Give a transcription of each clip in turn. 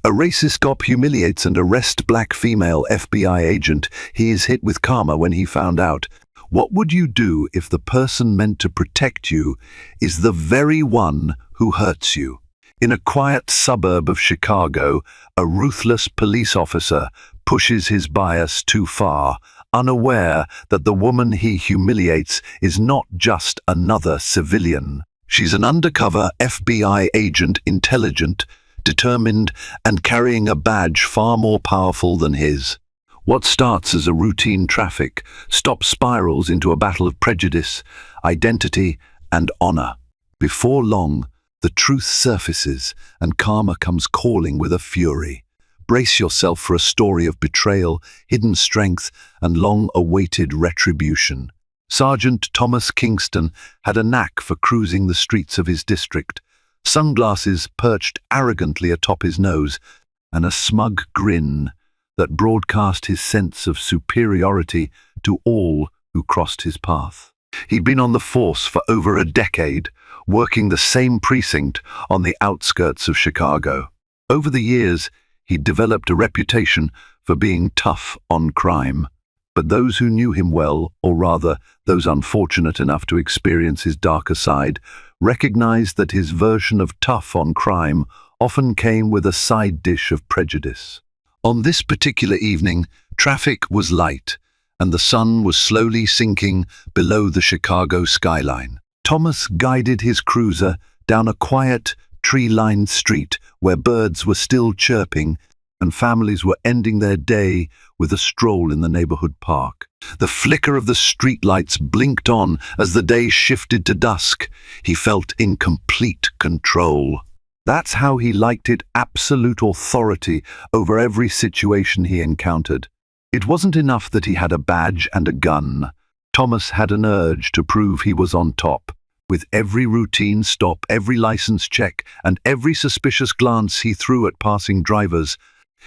A racist cop humiliates and arrests black female FBI agent. He is hit with karma when he found out. What would you do if the person meant to protect you is the very one who hurts you? In a quiet suburb of Chicago, a ruthless police officer pushes his bias too far, unaware that the woman he humiliates is not just another civilian. She's an undercover FBI agent, intelligent, determined, and carrying a badge far more powerful than his. What starts as a routine traffic stop spirals into a battle of prejudice, identity, and honor. Before long, the truth surfaces and karma comes calling with a fury. Brace yourself for a story of betrayal, hidden strength, and long-awaited retribution. Sergeant Thomas Kingston had a knack for cruising the streets of his district, sunglasses perched arrogantly atop his nose, and a smug grin that broadcast his sense of superiority to all who crossed his path. He'd been on the force for over a decade, working the same precinct on the outskirts of Chicago. Over the years, he'd developed a reputation for being tough on crime. But those who knew him well, or rather, those unfortunate enough to experience his darker side, recognized that his version of tough on crime often came with a side dish of prejudice. On this particular evening, traffic was light, and the sun was slowly sinking below the Chicago skyline. Thomas guided his cruiser down a quiet, tree-lined street where birds were still chirping and families were ending their day with a stroll in the neighborhood park. The flicker of the streetlights blinked on as the day shifted to dusk. He felt in complete control. That's how he liked it, absolute authority over every situation he encountered. It wasn't enough that he had a badge and a gun. Thomas had an urge to prove he was on top. With every routine stop, every license check, and every suspicious glance he threw at passing drivers,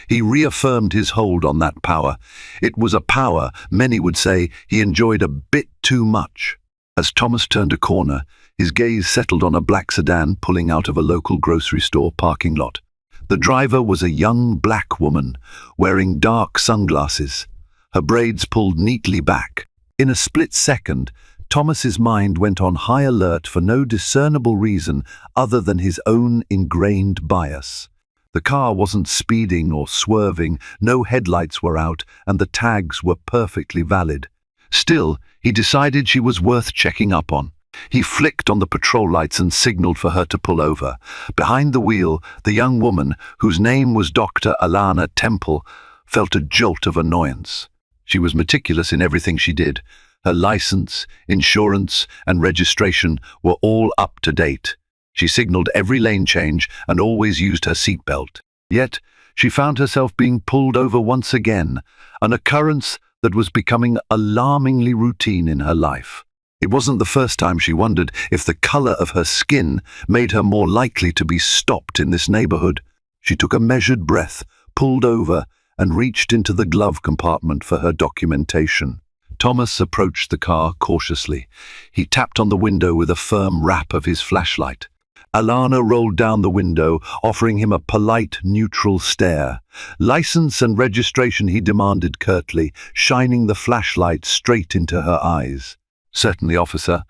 he reaffirmed his hold on that power. It was a power, many would say, he enjoyed a bit too much. As Thomas turned a corner, his gaze settled on a black sedan pulling out of a local grocery store parking lot. The driver was a young black woman, wearing dark sunglasses, her braids pulled neatly back. In a split second, Thomas's mind went on high alert for no discernible reason other than his own ingrained bias. The car wasn't speeding or swerving, no headlights were out, and the tags were perfectly valid. Still, he decided she was worth checking up on. He flicked on the patrol lights and signaled for her to pull over. Behind the wheel, the young woman, whose name was Dr. Alana Temple, felt a jolt of annoyance. She was meticulous in everything she did. Her license, insurance, and registration were all up to date. She signaled every lane change and always used her seatbelt. Yet, she found herself being pulled over once again, an occurrence that was becoming alarmingly routine in her life. It wasn't the first time she wondered if the color of her skin made her more likely to be stopped in this neighborhood. She took a measured breath, pulled over, and reached into the glove compartment for her documentation. Thomas approached the car cautiously. He tapped on the window with a firm rap of his flashlight. Alana rolled down the window, offering him a polite, neutral stare. License and registration, he demanded curtly, shining the flashlight straight into her eyes. "Certainly, officer,"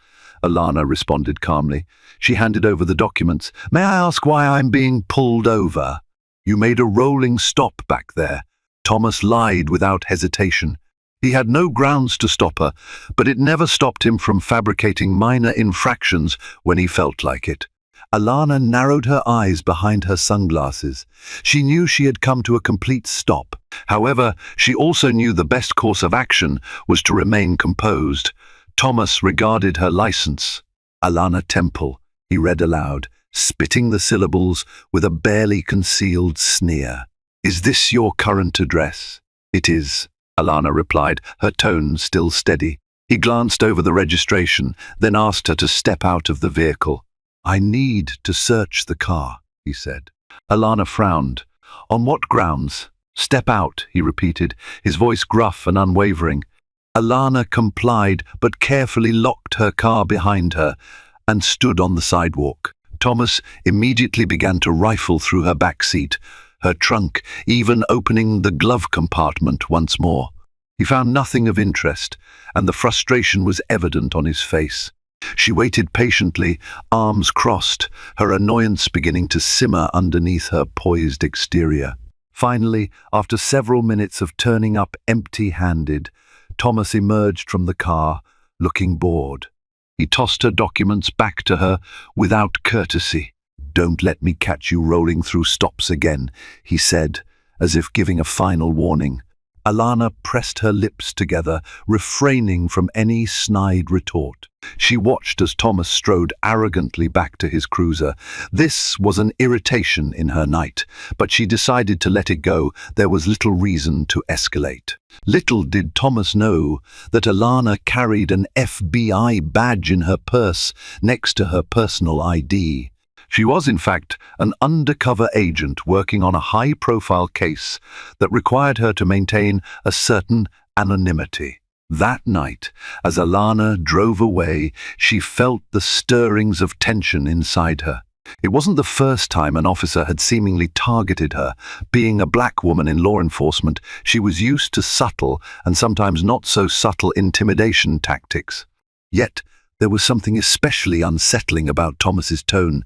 Alana responded calmly. She handed over the documents. "May I ask why I'm being pulled over?" "You made a rolling stop back there." Thomas lied without hesitation. He had no grounds to stop her, but it never stopped him from fabricating minor infractions when he felt like it. Alana narrowed her eyes behind her sunglasses. She knew she had come to a complete stop. However, she also knew the best course of action was to remain composed. Thomas regarded her license. "Alana Temple," he read aloud, spitting the syllables with a barely concealed sneer. "Is this your current address?" "It is," Alana replied, her tone still steady. He glanced over the registration, then asked her to step out of the vehicle. "I need to search the car," he said. Alana frowned. "On what grounds?" "Step out," he repeated, his voice gruff and unwavering. Alana complied, but carefully locked her car behind her and stood on the sidewalk. Thomas immediately began to rifle through her back seat. her trunk, even opening the glove compartment once more. He found nothing of interest, and the frustration was evident on his face. She waited patiently, arms crossed, her annoyance beginning to simmer underneath her poised exterior. Finally, after several minutes of turning up empty-handed, Thomas emerged from the car, looking bored. He tossed her documents back to her without courtesy. "Don't let me catch you rolling through stops again," he said, as if giving a final warning. Alana pressed her lips together, refraining from any snide retort. She watched as Thomas strode arrogantly back to his cruiser. This was an irritation in her night, but she decided to let it go. There was little reason to escalate. Little did Thomas know that Alana carried an FBI badge in her purse next to her personal ID. She was, in fact, an undercover agent working on a high-profile case that required her to maintain a certain anonymity. That night, as Alana drove away, she felt the stirrings of tension inside her. It wasn't the first time an officer had seemingly targeted her. Being a black woman in law enforcement, she was used to subtle and sometimes not so subtle intimidation tactics. Yet, there was something especially unsettling about Thomas's tone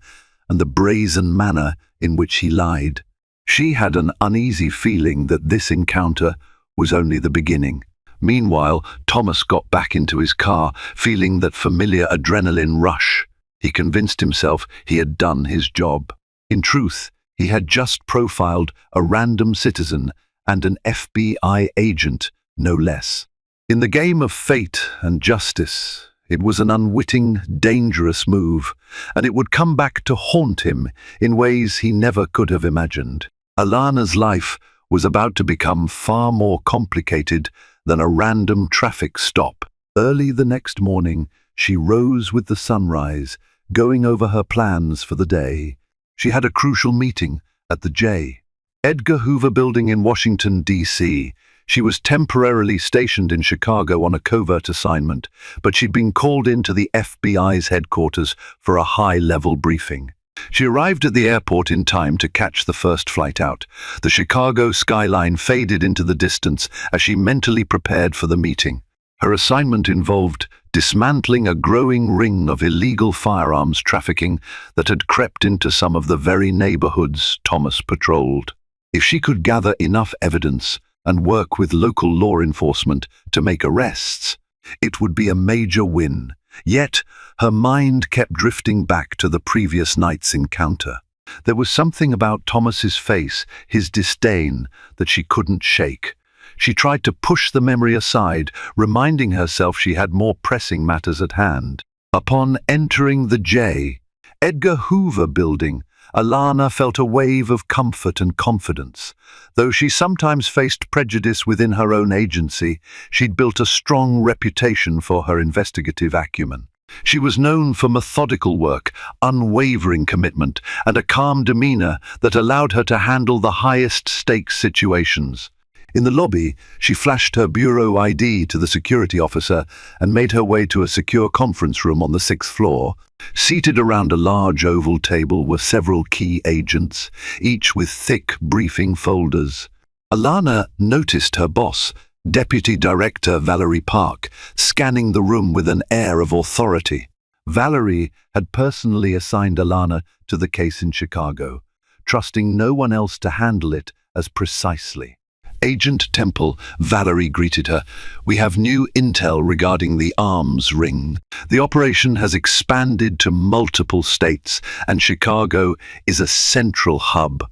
and the brazen manner in which he lied. She had an uneasy feeling that this encounter was only the beginning. Meanwhile, Thomas got back into his car, feeling that familiar adrenaline rush. He convinced himself he had done his job. In truth, he had just profiled a random citizen and an FBI agent, no less. In the game of fate and justice, it was an unwitting, dangerous move, and it would come back to haunt him in ways he never could have imagined. Alana's life was about to become far more complicated than a random traffic stop. Early the next morning, she rose with the sunrise, going over her plans for the day. She had a crucial meeting at the J. Edgar Hoover Building in Washington, D.C. She was temporarily stationed in Chicago on a covert assignment, but she'd been called into the FBI's headquarters for a high-level briefing. She arrived at the airport in time to catch the first flight out. The Chicago skyline faded into the distance as she mentally prepared for the meeting. Her assignment involved dismantling a growing ring of illegal firearms trafficking that had crept into some of the very neighborhoods Thomas patrolled. If she could gather enough evidence and work with local law enforcement to make arrests, it would be a major win. Yet, her mind kept drifting back to the previous night's encounter. There was something about Thomas's face, his disdain, that she couldn't shake. She tried to push the memory aside, reminding herself she had more pressing matters at hand. Upon entering the J. Edgar Hoover Building, Alana felt a wave of comfort and confidence. Though she sometimes faced prejudice within her own agency, she'd built a strong reputation for her investigative acumen. She was known for methodical work, unwavering commitment, and a calm demeanor that allowed her to handle the highest-stakes situations. In the lobby, she flashed her bureau ID to the security officer and made her way to a secure conference room on the 6th floor. Seated around a large oval table were several key agents, each with thick briefing folders. Alana noticed her boss, Deputy Director Valerie Park, scanning the room with an air of authority. Valerie had personally assigned Alana to the case in Chicago, trusting no one else to handle it as precisely. "Agent Temple," Valerie greeted her. "We have new intel regarding the arms ring. The operation has expanded to multiple states, and Chicago is a central hub."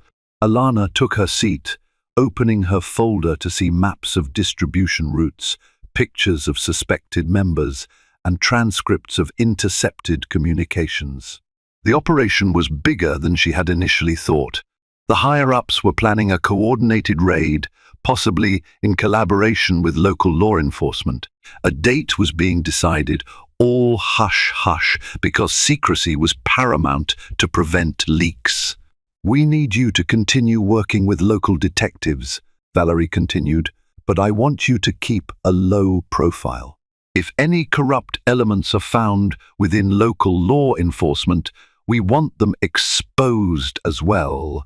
Alana took her seat, opening her folder to see maps of distribution routes, pictures of suspected members, and transcripts of intercepted communications. The operation was bigger than she had initially thought. The higher-ups were planning a coordinated raid, possibly in collaboration with local law enforcement. A date was being decided, all hush-hush, because secrecy was paramount to prevent leaks. "We need you to continue working with local detectives," Valerie continued, "but I want you to keep a low profile. If any corrupt elements are found within local law enforcement, we want them exposed as well.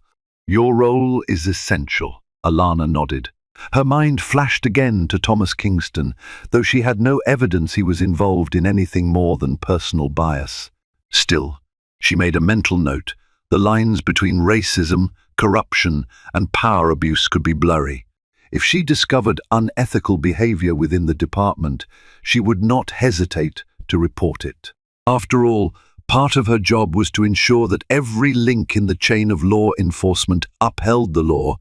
Your role is essential, Alana nodded. Her mind flashed again to Thomas Kingston, though she had no evidence he was involved in anything more than personal bias. Still, she made a mental note. The lines between racism, corruption, and power abuse could be blurry. If she discovered unethical behavior within the department, she would not hesitate to report it. After all, part of her job was to ensure that every link in the chain of law enforcement upheld the law,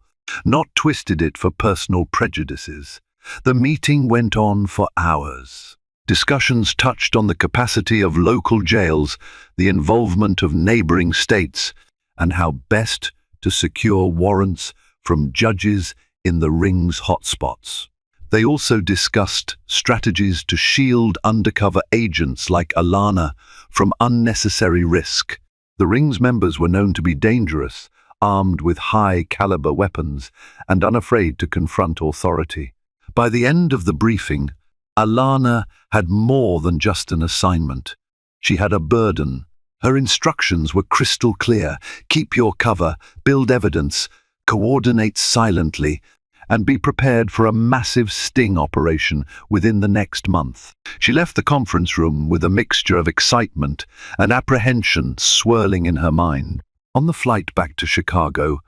not twisted it for personal prejudices. The meeting went on for hours. Discussions touched on the capacity of local jails, the involvement of neighboring states, and how best to secure warrants from judges in the ring's hotspots. They also discussed strategies to shield undercover agents like Alana from unnecessary risk. The ring's members were known to be dangerous, armed with high-caliber weapons and unafraid to confront authority. By the end of the briefing, Alana had more than just an assignment. She had a burden. Her instructions were crystal clear: keep your cover, build evidence, coordinate silently, and be prepared for a massive sting operation within the next month. She left the conference room with a mixture of excitement and apprehension swirling in her mind. On the flight back to Chicago,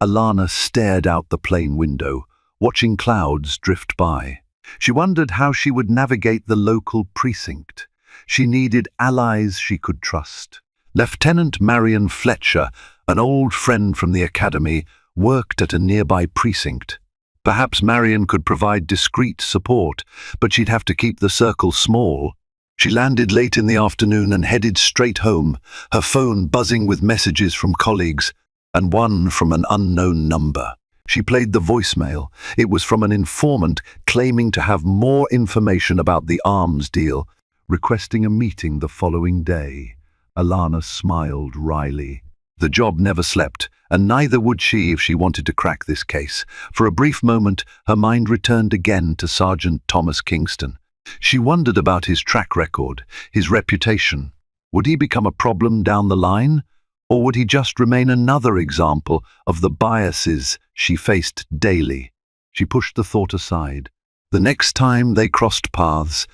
Alana stared out the plane window, watching clouds drift by. She wondered how she would navigate the local precinct. She needed allies she could trust. Lieutenant Marion Fletcher, an old friend from the academy, worked at a nearby precinct. Perhaps Marion could provide discreet support, but she'd have to keep the circle small. She landed late in the afternoon and headed straight home, her phone buzzing with messages from colleagues, and one from an unknown number. She played the voicemail. It was from an informant claiming to have more information about the arms deal, requesting a meeting the following day. Alana smiled wryly. The job never slept, and neither would she if she wanted to crack this case. For a brief moment, her mind returned again to Sergeant Thomas Kingston. She wondered about his track record, his reputation. Would he become a problem down the line? Or would he just remain another example of the biases she faced daily? She pushed the thought aside. The next time they crossed paths,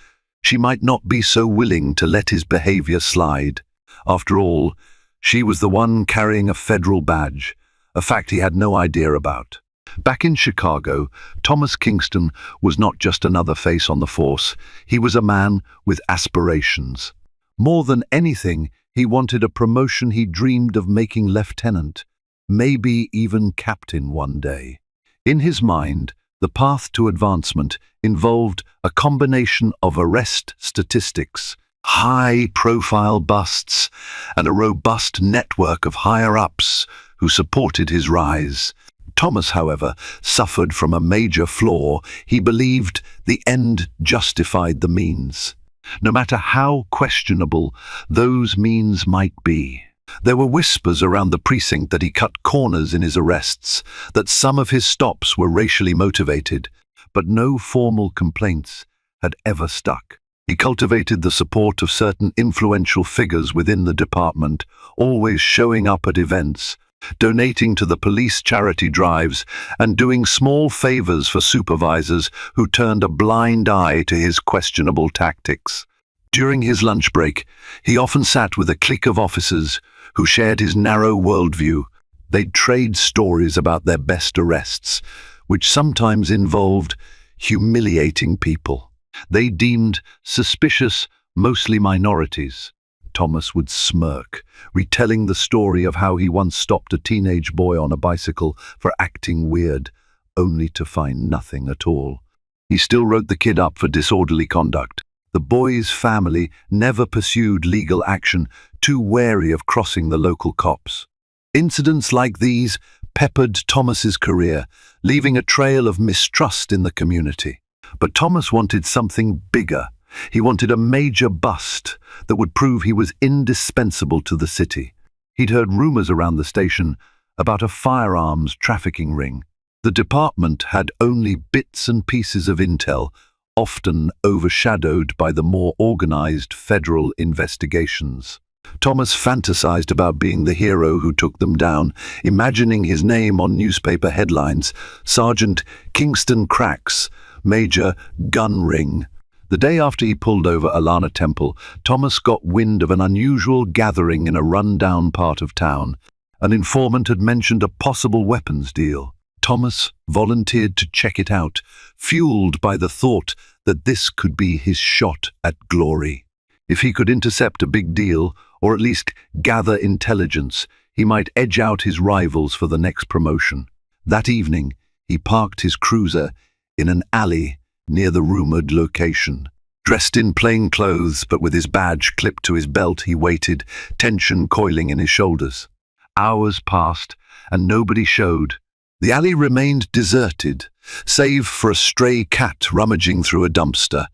she might not be so willing to let his behavior slide. After all, she was the one carrying a federal badge, a fact he had no idea about. Back in Chicago, Thomas Kingston was not just another face on the force. He was a man with aspirations. More than anything, he wanted a promotion he dreamed of making lieutenant, maybe even captain one day. In his mind, the path to advancement involved a combination of arrest statistics, high-profile busts, and a robust network of higher-ups who supported his rise. Thomas, however, suffered from a major flaw. He believed the end justified the means, no matter how questionable those means might be. There were whispers around the precinct that he cut corners in his arrests, that some of his stops were racially motivated, but no formal complaints had ever stuck. He cultivated the support of certain influential figures within the department, always showing up at events, donating to the police charity drives, and doing small favors for supervisors who turned a blind eye to his questionable tactics. During his lunch break, he often sat with a clique of officers who shared his narrow worldview. They'd trade stories about their best arrests, which sometimes involved humiliating people they deemed suspicious, mostly minorities. Thomas would smirk, retelling the story of how he once stopped a teenage boy on a bicycle for acting weird, only to find nothing at all. He still wrote the kid up for disorderly conduct. The boy's family never pursued legal action, too wary of crossing the local cops. Incidents like these peppered Thomas's career, leaving a trail of mistrust in the community. But Thomas wanted something bigger. He wanted a major bust that would prove he was indispensable to the city. He'd heard rumors around the station about a firearms trafficking ring. The department had only bits and pieces of intel, often overshadowed by the more organized federal investigations. Thomas fantasized about being the hero who took them down, imagining his name on newspaper headlines: Sergeant Kingston Cracks, Major Gun Ring. The day after he pulled over Alana Temple, Thomas got wind of an unusual gathering in a run-down part of town. An informant had mentioned a possible weapons deal. Thomas volunteered to check it out, fueled by the thought that this could be his shot at glory. If he could intercept a big deal, or at least gather intelligence, he might edge out his rivals for the next promotion. That evening, he parked his cruiser in an alley near the rumored location. Dressed in plain clothes, but with his badge clipped to his belt, he waited, tension coiling in his shoulders. Hours passed, and nobody showed. The alley remained deserted, save for a stray cat rummaging through a dumpster.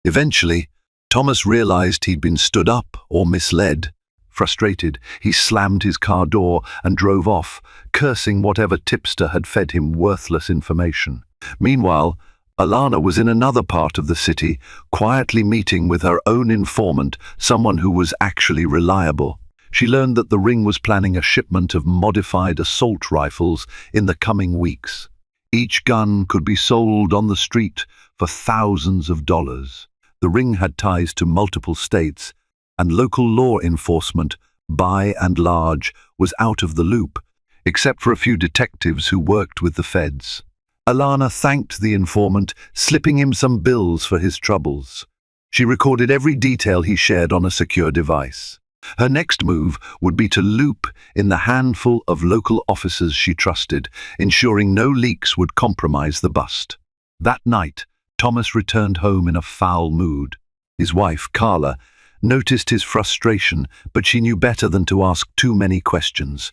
Eventually, Thomas realized he'd been stood up or misled. Frustrated, he slammed his car door and drove off, cursing whatever tipster had fed him worthless information. Meanwhile, Alana was in another part of the city, quietly meeting with her own informant, someone who was actually reliable. She learned that the ring was planning a shipment of modified assault rifles in the coming weeks. Each gun could be sold on the street for thousands of dollars. The ring had ties to multiple states, and local law enforcement, by and large, was out of the loop, except for a few detectives who worked with the feds. Alana thanked the informant, slipping him some bills for his troubles. She recorded every detail he shared on a secure device. Her next move would be to loop in the handful of local officers she trusted, ensuring no leaks would compromise the bust. That night, Thomas returned home in a foul mood. His wife, Carla, noticed his frustration, but she knew better than to ask too many questions.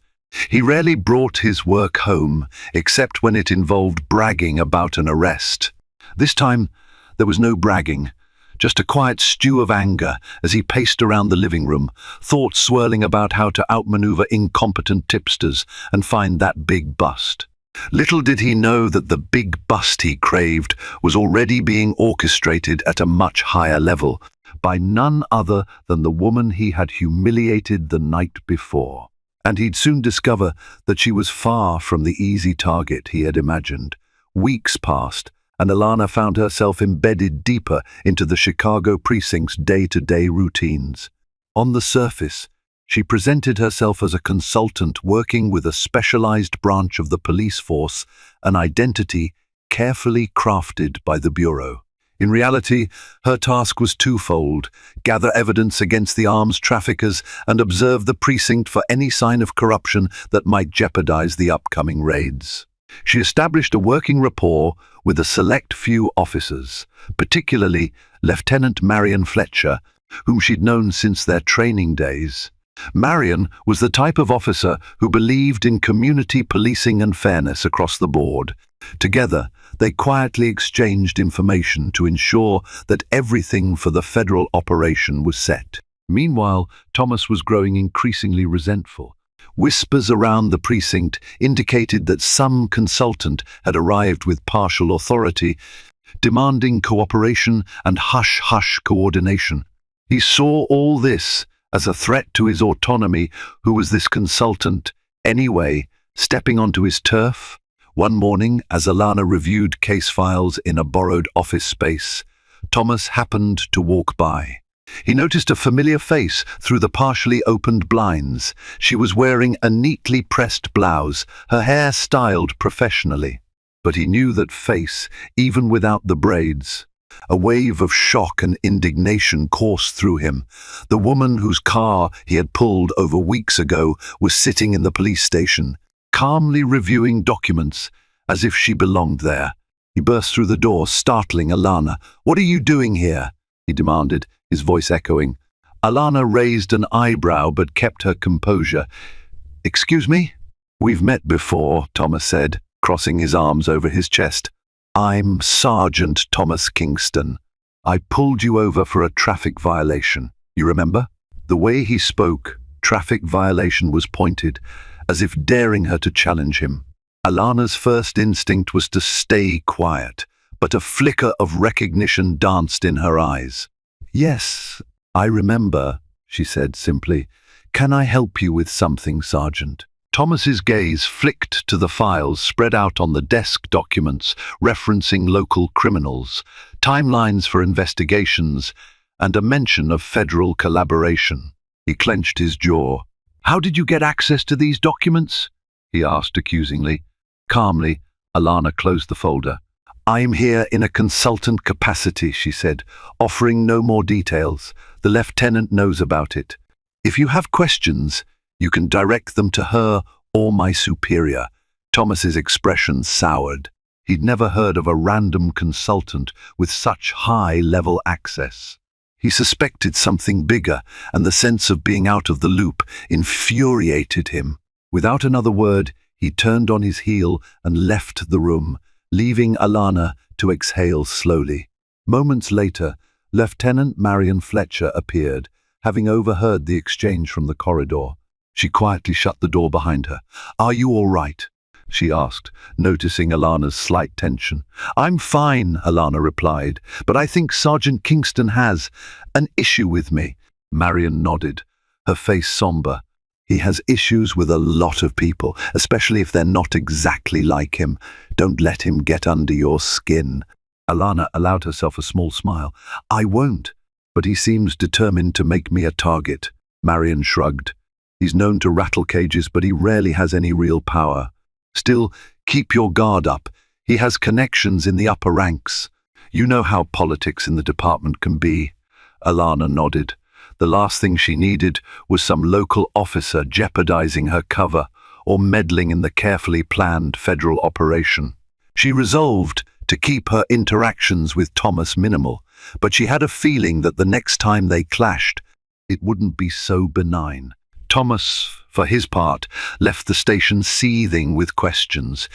He rarely brought his work home, except when it involved bragging about an arrest. This time, there was no bragging, just a quiet stew of anger as he paced around the living room, thoughts swirling about how to outmaneuver incompetent tipsters and find that big bust. Little did he know that the big bust he craved was already being orchestrated at a much higher level by none other than the woman he had humiliated the night before. And he'd soon discover that she was far from the easy target he had imagined. Weeks passed, and Alana found herself embedded deeper into the Chicago precinct's day-to-day routines. On the surface, she presented herself as a consultant working with a specialized branch of the police force, an identity carefully crafted by the Bureau. In reality, her task was twofold: gather evidence against the arms traffickers and observe the precinct for any sign of corruption that might jeopardize the upcoming raids. She established a working rapport with a select few officers, particularly Lieutenant Marion Fletcher, whom she'd known since their training days. Marion was the type of officer who believed in community policing and fairness across the board. Together, they quietly exchanged information to ensure that everything for the federal operation was set. Meanwhile, Thomas was growing increasingly resentful. Whispers around the precinct indicated that some consultant had arrived with partial authority, demanding cooperation and hush-hush coordination. He saw all this as a threat to his autonomy. Who was this consultant, anyway, stepping onto his turf? One morning, as Alana reviewed case files in a borrowed office space, Thomas happened to walk by. He noticed a familiar face through the partially opened blinds. She was wearing a neatly pressed blouse, her hair styled professionally. But he knew that face, even without the braids. A wave of shock and indignation coursed through him. The woman whose car he had pulled over weeks ago was sitting in the police station, calmly reviewing documents as if she belonged there. He burst through the door, startling Alana. "What are you doing here?" he demanded, his voice echoing. Alana raised an eyebrow but kept her composure. "Excuse me?" "We've met before," Thomas said, crossing his arms over his chest. "I'm Sergeant Thomas Kingston. I pulled you over for a traffic violation. You remember?" The way he spoke, traffic violation, was pointed, as if daring her to challenge him. Alana's first instinct was to stay quiet, but a flicker of recognition danced in her eyes. "Yes, I remember," she said simply. "Can I help you with something, Sergeant?" Thomas's gaze flicked to the files spread out on the desk, documents referencing local criminals, timelines for investigations, and a mention of federal collaboration. He clenched his jaw. "How did you get access to these documents?" he asked accusingly. Calmly, Alana closed the folder. "I'm here in a consultant capacity," she said, offering no more details. "The lieutenant knows about it. If you have questions, you can direct them to her or my superior." Thomas's expression soured. He'd never heard of a random consultant with such high-level access. He suspected something bigger, and the sense of being out of the loop infuriated him. Without another word, he turned on his heel and left the room, leaving Alana to exhale slowly. Moments later, Lieutenant Marion Fletcher appeared, having overheard the exchange from the corridor. She quietly shut the door behind her. "Are you all right?" she asked, noticing Alana's slight tension. "I'm fine," Alana replied, "but I think Sergeant Kingston has an issue with me." Marion nodded, her face somber. "He has issues with a lot of people, especially if they're not exactly like him. Don't let him get under your skin." Alana allowed herself a small smile. "I won't, but he seems determined to make me a target." Marion shrugged. "He's known to rattle cages, but he rarely has any real power. Still, keep your guard up. He has connections in the upper ranks. You know how politics in the department can be." Alana nodded. The last thing she needed was some local officer jeopardizing her cover or meddling in the carefully planned federal operation. She resolved to keep her interactions with Thomas minimal, but she had a feeling that the next time they clashed, it wouldn't be so benign. Thomas, for his part, left the station seething with questions.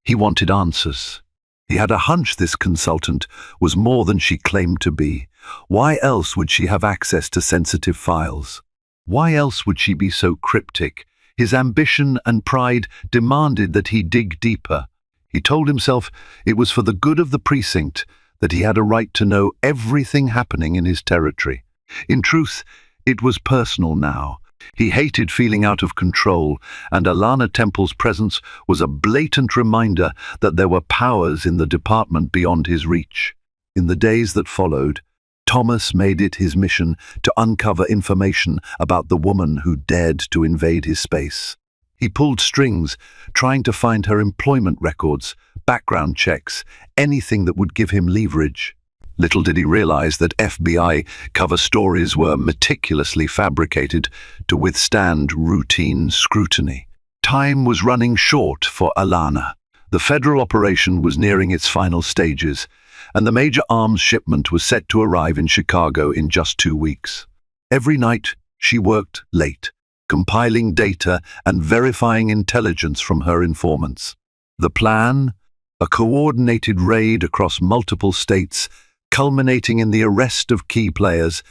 He wanted answers. He had a hunch this consultant was more than she claimed to be. Why else would she have access to sensitive files? Why else would she be so cryptic? His ambition and pride demanded that he dig deeper. He told himself it was for the good of the precinct, that he had a right to know everything happening in his territory. In truth, it was personal now. He hated feeling out of control, and Alana Temple's presence was a blatant reminder that there were powers in the department beyond his reach. In the days that followed, Thomas made it his mission to uncover information about the woman who dared to invade his space. He pulled strings, trying to find her employment records, background checks, anything that would give him leverage. Little did he realize that FBI cover stories were meticulously fabricated to withstand routine scrutiny. Time was running short for Alana. The federal operation was nearing its final stages, and the major arms shipment was set to arrive in Chicago in just 2 weeks. Every night, she worked late, compiling data and verifying intelligence from her informants. The plan? A coordinated raid across multiple states, culminating in the arrest of key players,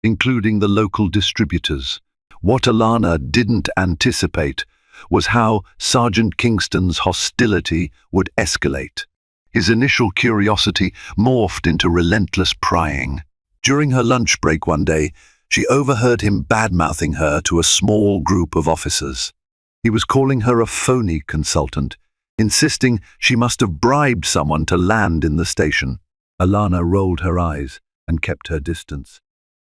including the local distributors. What Alana didn't anticipate was how Sergeant Kingston's hostility would escalate. His initial curiosity morphed into relentless prying. During her lunch break one day, she overheard him bad-mouthing her to a small group of officers. He was calling her a phony consultant, insisting she must have bribed someone to land in the station. Alana rolled her eyes and kept her distance.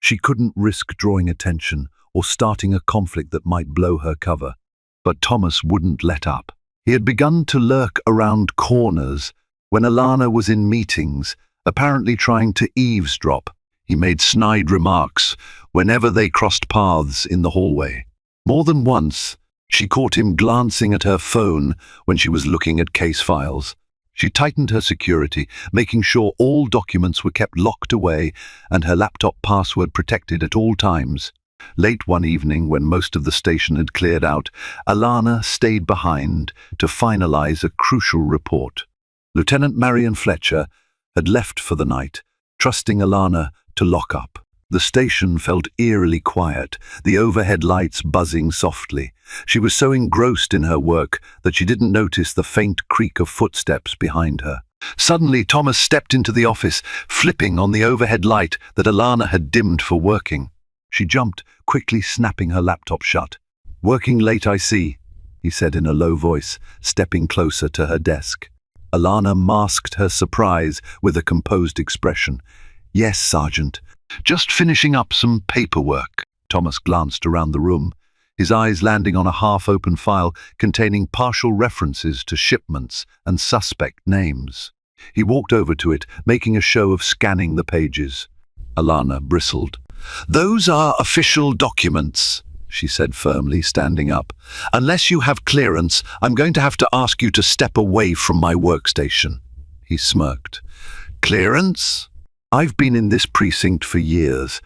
She couldn't risk drawing attention or starting a conflict that might blow her cover. But Thomas wouldn't let up. He had begun to lurk around corners when Alana was in meetings, apparently trying to eavesdrop. He made snide remarks whenever they crossed paths in the hallway. More than once, she caught him glancing at her phone when she was looking at case files. She tightened her security, making sure all documents were kept locked away and her laptop password protected at all times. Late one evening, when most of the station had cleared out, Alana stayed behind to finalize a crucial report. Lieutenant Marion Fletcher had left for the night, trusting Alana to lock up. The station felt eerily quiet, the overhead lights buzzing softly. She was so engrossed in her work that she didn't notice the faint creak of footsteps behind her. Suddenly, Thomas stepped into the office, flipping on the overhead light that Alana had dimmed for working. She jumped, quickly snapping her laptop shut. "Working late, I see," he said in a low voice, stepping closer to her desk. Alana masked her surprise with a composed expression. "Yes, Sergeant. Just finishing up some paperwork." Thomas glanced around the room, his eyes landing on a half-open file containing partial references to shipments and suspect names. He walked over to it, making a show of scanning the pages. Alana bristled. "Those are official documents," she said firmly, standing up. "Unless you have clearance, I'm going to have to ask you to step away from my workstation." He smirked. "Clearance? I've been in this precinct for years.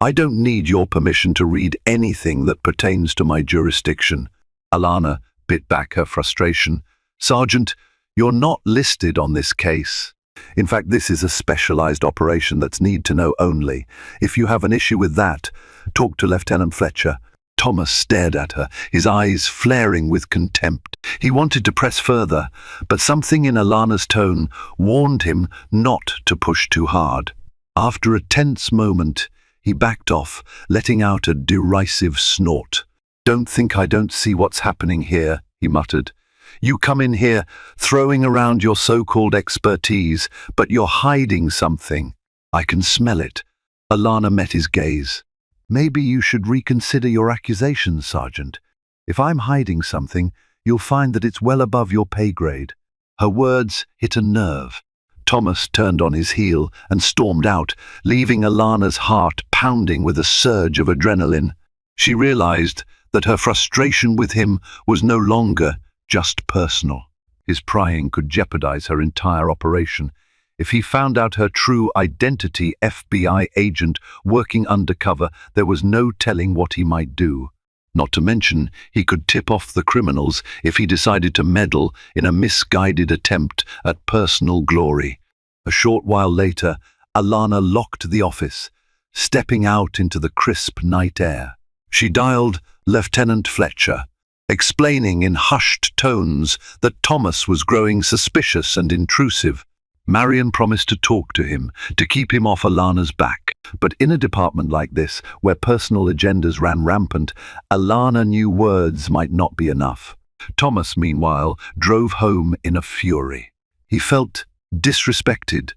I don't need your permission to read anything that pertains to my jurisdiction." Alana bit back her frustration. "Sergeant, you're not listed on this case. In fact, this is a specialized operation that's need to know only. If you have an issue with that, talk to Lieutenant Fletcher." Thomas stared at her, his eyes flaring with contempt. He wanted to press further, but something in Alana's tone warned him not to push too hard. After a tense moment, he backed off, letting out a derisive snort. "Don't think I don't see what's happening here," he muttered. "You come in here throwing around your so-called expertise, but you're hiding something. I can smell it." Alana met his gaze. "Maybe you should reconsider your accusations, Sergeant. If I'm hiding something, you'll find that it's well above your pay grade." Her words hit a nerve. Thomas turned on his heel and stormed out, leaving Alana's heart pounding with a surge of adrenaline. She realized that her frustration with him was no longer just personal. His prying could jeopardize her entire operation. If he found out her true identity, FBI agent working undercover, there was no telling what he might do. Not to mention, he could tip off the criminals if he decided to meddle in a misguided attempt at personal glory. A short while later, Alana locked the office, stepping out into the crisp night air. She dialed Lieutenant Fletcher, explaining in hushed tones that Thomas was growing suspicious and intrusive. Marion promised to talk to him, to keep him off Alana's back. But in a department like this, where personal agendas ran rampant, Alana knew words might not be enough. Thomas, meanwhile, drove home in a fury. He felt disrespected,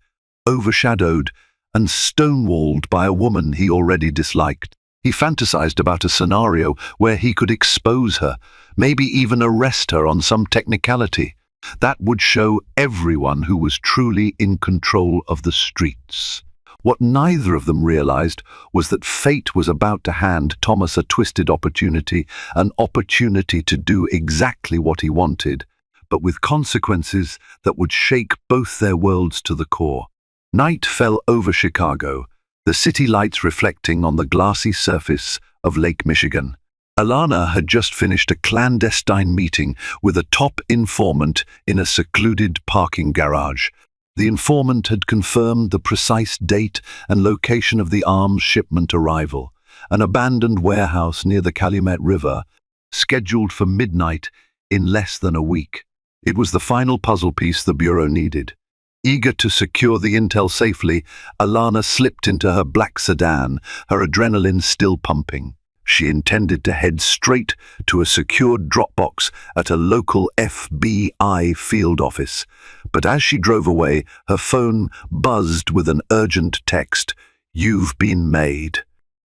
overshadowed, and stonewalled by a woman he already disliked. He fantasized about a scenario where he could expose her, maybe even arrest her on some technicality. That would show everyone who was truly in control of the streets. What neither of them realized was that fate was about to hand Thomas a twisted opportunity, an opportunity to do exactly what he wanted, but with consequences that would shake both their worlds to the core. Night fell over Chicago, the city lights reflecting on the glassy surface of Lake Michigan. Alana had just finished a clandestine meeting with a top informant in a secluded parking garage. The informant had confirmed the precise date and location of the arms shipment arrival, an abandoned warehouse near the Calumet River, scheduled for midnight in less than a week. It was the final puzzle piece the Bureau needed. Eager to secure the intel safely, Alana slipped into her black sedan, her adrenaline still pumping. She intended to head straight to a secured Dropbox at a local FBI field office. But as she drove away, her phone buzzed with an urgent text. "You've been made.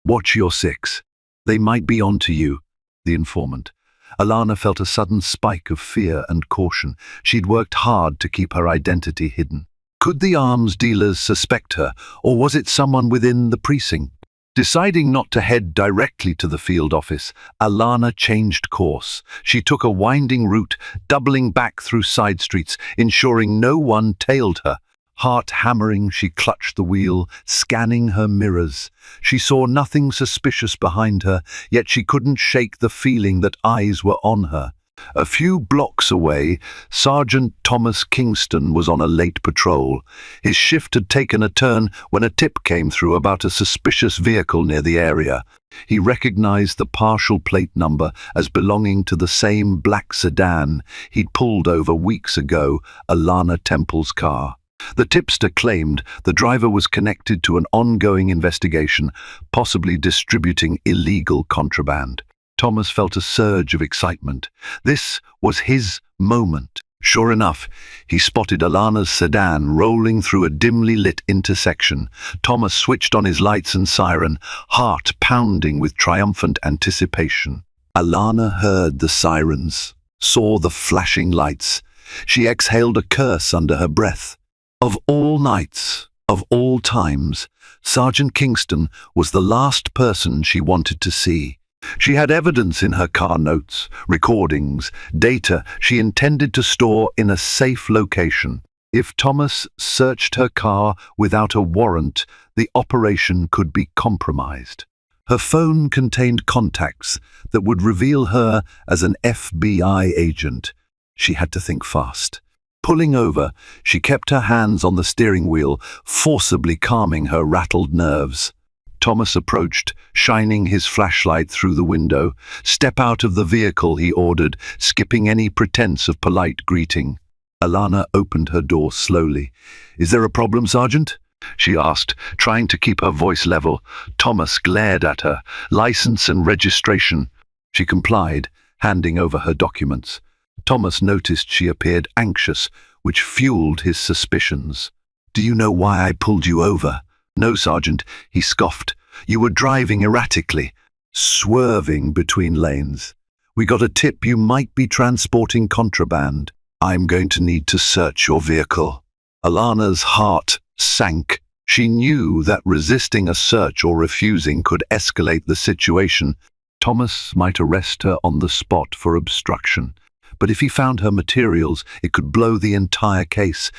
Watch your six. They might be on to you," the informant. Alana felt a sudden spike of fear and caution. She'd worked hard to keep her identity hidden. Could the arms dealers suspect her, or was it someone within the precinct? Deciding not to head directly to the field office, Alana changed course. She took a winding route, doubling back through side streets, ensuring no one tailed her. Heart hammering, she clutched the wheel, scanning her mirrors. She saw nothing suspicious behind her, yet she couldn't shake the feeling that eyes were on her. A few blocks away, Sergeant Thomas Kingston was on a late patrol. His shift had taken a turn when a tip came through about a suspicious vehicle near the area. He recognized the partial plate number as belonging to the same black sedan he'd pulled over weeks ago, Alana Temple's car. The tipster claimed the driver was connected to an ongoing investigation, possibly distributing illegal contraband. Thomas felt a surge of excitement. This was his moment. Sure enough, he spotted Alana's sedan rolling through a dimly lit intersection. Thomas switched on his lights and siren, heart pounding with triumphant anticipation. Alana heard the sirens, saw the flashing lights. She exhaled a curse under her breath. Of all nights, of all times, Sergeant Kingston was the last person she wanted to see. She had evidence in her car notes, recordings, data she intended to store in a safe location. If Thomas searched her car without a warrant, the operation could be compromised. Her phone contained contacts that would reveal her as an FBI agent. She had to think fast. Pulling over, she kept her hands on the steering wheel, forcibly calming her rattled nerves. Thomas approached, shining his flashlight through the window. "Step out of the vehicle," he ordered, skipping any pretense of polite greeting. Alana opened her door slowly. "Is there a problem, Sergeant?" she asked, trying to keep her voice level. Thomas glared at her. "License and registration." She complied, handing over her documents. Thomas noticed she appeared anxious, which fueled his suspicions. "Do you know why I pulled you over?" "No, Sergeant," he scoffed. "You were driving erratically, swerving between lanes. We got a tip you might be transporting contraband. I'm going to need to search your vehicle." Alana's heart sank. She knew that resisting a search or refusing could escalate the situation. Thomas might arrest her on the spot for obstruction, but if he found her materials, it could blow the entire case.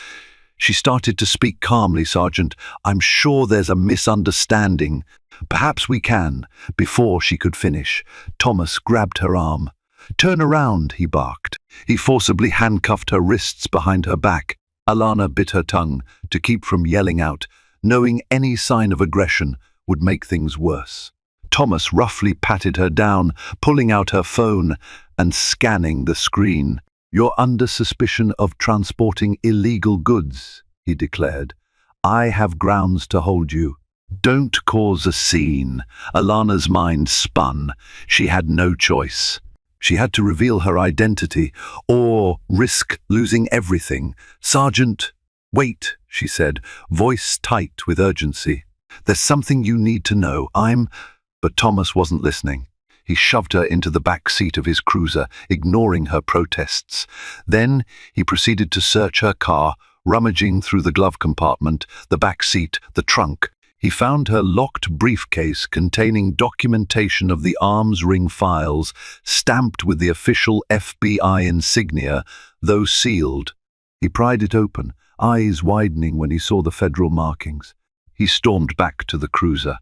She started to speak calmly. "Sergeant, I'm sure there's a misunderstanding. Perhaps we can." Before she could finish, Thomas grabbed her arm. "Turn around," he barked. He forcibly handcuffed her wrists behind her back. Alana bit her tongue to keep from yelling out, knowing any sign of aggression would make things worse. Thomas roughly patted her down, pulling out her phone and scanning the screen. "You're under suspicion of transporting illegal goods," he declared. "I have grounds to hold you. Don't cause a scene." Alana's mind spun. She had no choice. She had to reveal her identity or risk losing everything. "Sergeant, wait," she said, voice tight with urgency. "There's something you need to know. But Thomas wasn't listening. He shoved her into the back seat of his cruiser, ignoring her protests. Then he proceeded to search her car, rummaging through the glove compartment, the back seat, the trunk. He found her locked briefcase containing documentation of the arms ring files, stamped with the official FBI insignia, though sealed. He pried it open, eyes widening when he saw the federal markings. He stormed back to the cruiser.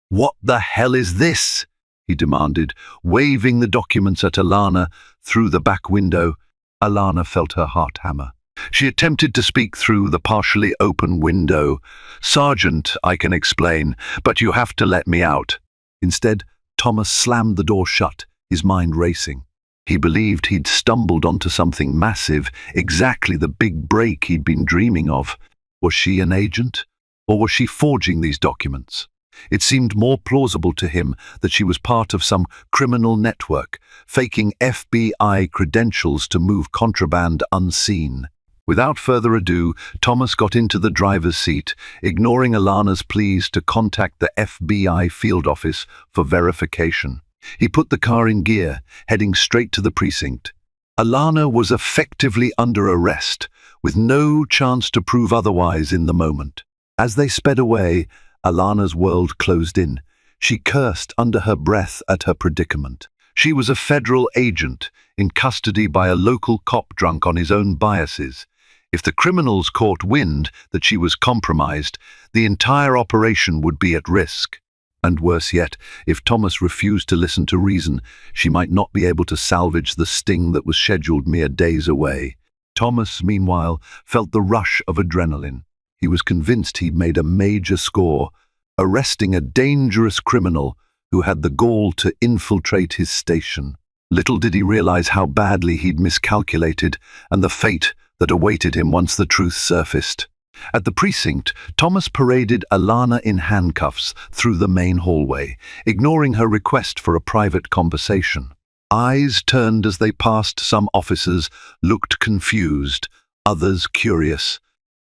"What the hell is this?" he demanded, waving the documents at Alana through the back window. Alana felt her heart hammer. She attempted to speak through the partially open window. "Sergeant, I can explain, but you have to let me out." Instead, Thomas slammed the door shut, his mind racing. He believed he'd stumbled onto something massive, exactly the big break he'd been dreaming of. Was she an agent? Or was she forging these documents? It seemed more plausible to him that she was part of some criminal network, faking FBI credentials to move contraband unseen. Without further ado, Thomas got into the driver's seat, ignoring Alana's pleas to contact the FBI field office for verification. He put the car in gear, heading straight to the precinct. Alana was effectively under arrest, with no chance to prove otherwise in the moment. As they sped away, Alana's world closed in. She cursed under her breath at her predicament. She was a federal agent, in custody by a local cop drunk on his own biases. If the criminals caught wind that she was compromised, the entire operation would be at risk. And worse yet, if Thomas refused to listen to reason, she might not be able to salvage the sting that was scheduled mere days away. Thomas, meanwhile, felt the rush of adrenaline. He was convinced he'd made a major score, arresting a dangerous criminal who had the gall to infiltrate his station. Little did he realize how badly he'd miscalculated and the fate that awaited him once the truth surfaced. At the precinct, Thomas paraded Alana in handcuffs through the main hallway, ignoring her request for a private conversation. Eyes turned as they passed some officers, looked confused, others curious.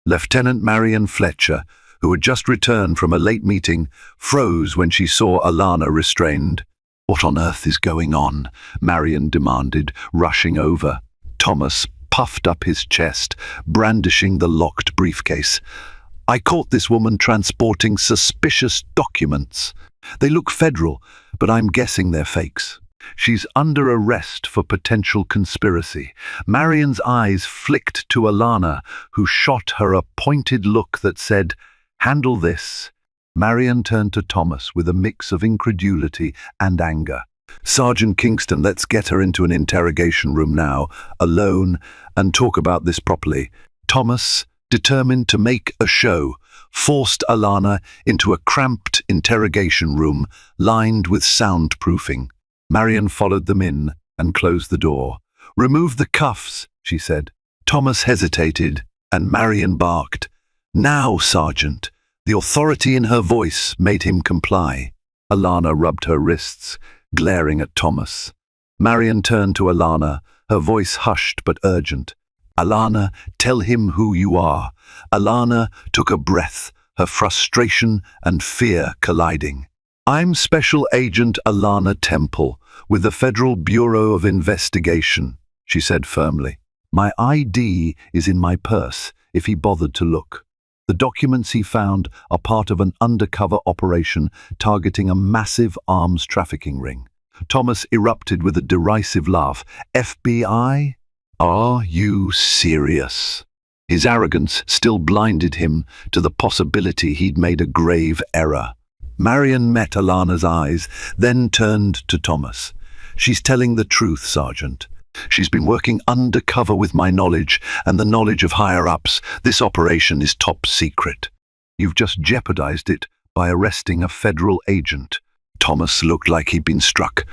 Lieutenant Marion Fletcher, who had just returned from a late meeting, froze when she saw Alana restrained. "What on earth is going on?" Marion demanded, rushing over. Thomas puffed up his chest, brandishing the locked briefcase. "I caught this woman transporting suspicious documents. They look federal, but I'm guessing they're fakes. She's under arrest for potential conspiracy." Marion's eyes flicked to Alana, who shot her a pointed look that said, "Handle this." Marion turned to Thomas with a mix of incredulity and anger. "Sergeant Kingston, let's get her into an interrogation room now, alone, and talk about this properly." Thomas, determined to make a show, forced Alana into a cramped interrogation room lined with soundproofing. Marion followed them in and closed the door. "Remove the cuffs," she said. Thomas hesitated, and Marion barked, "Now, Sergeant." The authority in her voice made him comply. Alana rubbed her wrists, glaring at Thomas. Marion turned to Alana, her voice hushed but urgent. "Alana, tell him who you are." Alana took a breath, her frustration and fear colliding. "I'm Special Agent Alana Temple, with the Federal Bureau of Investigation," she said firmly. "My ID is in my purse, if he bothered to look. The documents he found are part of an undercover operation targeting a massive arms trafficking ring." Thomas erupted with a derisive laugh. "FBI? Are you serious?" His arrogance still blinded him to the possibility he'd made a grave error. Marion met Alana's eyes, then turned to Thomas. "She's telling the truth, Sergeant. She's been working undercover with my knowledge and the knowledge of higher-ups. This operation is top secret. You've just jeopardized it by arresting a federal agent." Thomas looked like he'd been struck.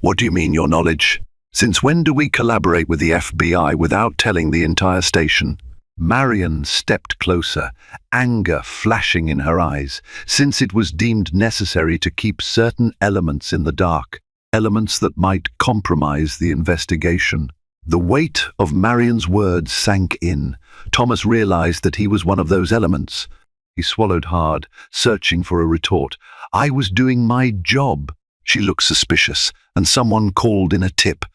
"What do you mean, your knowledge? Since when do we collaborate with the FBI without telling the entire station?" Marion stepped closer, anger flashing in her eyes, since it was deemed necessary to keep certain elements in the dark, elements that might compromise the investigation. The weight of Marion's words sank in. Thomas realized that he was one of those elements. He swallowed hard, searching for a retort. "I was doing my job." She looked suspicious, and someone called in a tip